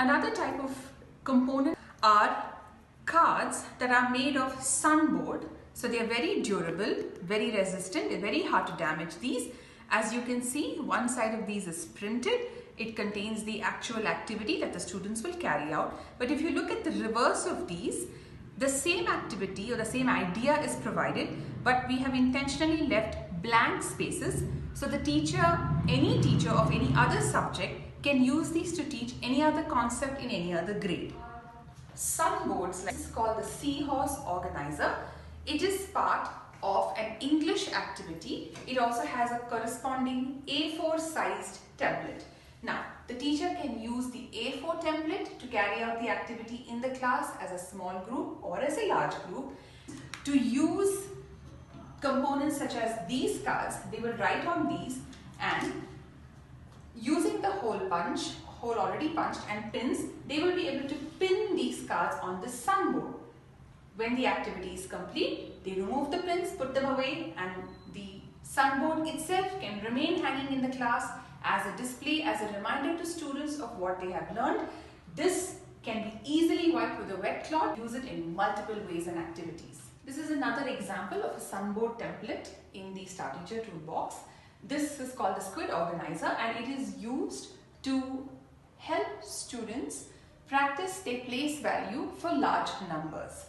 Another type of component are cards that are made of sunboard. So they are very durable, very resistant, they're very hard to damage. These, as you can see, one side of these is printed. It contains the actual activity that the students will carry out. But if you look at the reverse of these, the same activity or the same idea is provided, but we have intentionally left blank spaces so the teacher, any teacher of any other subject, can use these to teach any other concept in any other grade. Sunboards, like this is called the Seahorse Organizer. It is part of an English activity. It also has a corresponding A4 sized template. Now, the teacher can use the A4 template to carry out the activity in the class as a small group or as a large group. To use components such as these cards, they will write on these, and using the hole already punched and pins, they will be able to pin these cards on the sunboard. When the activity is complete, they remove the pins, put them away, and the sunboard itself can remain hanging in the class as a display, as a reminder to students of what they have learned. This can be easily wiped with a wet cloth. Use it in multiple ways and activities. This is another example of a sunboard template in the StarTeacher ToolBox. This is called the SQUID Organizer, and it is used to help students practice their place value for large numbers.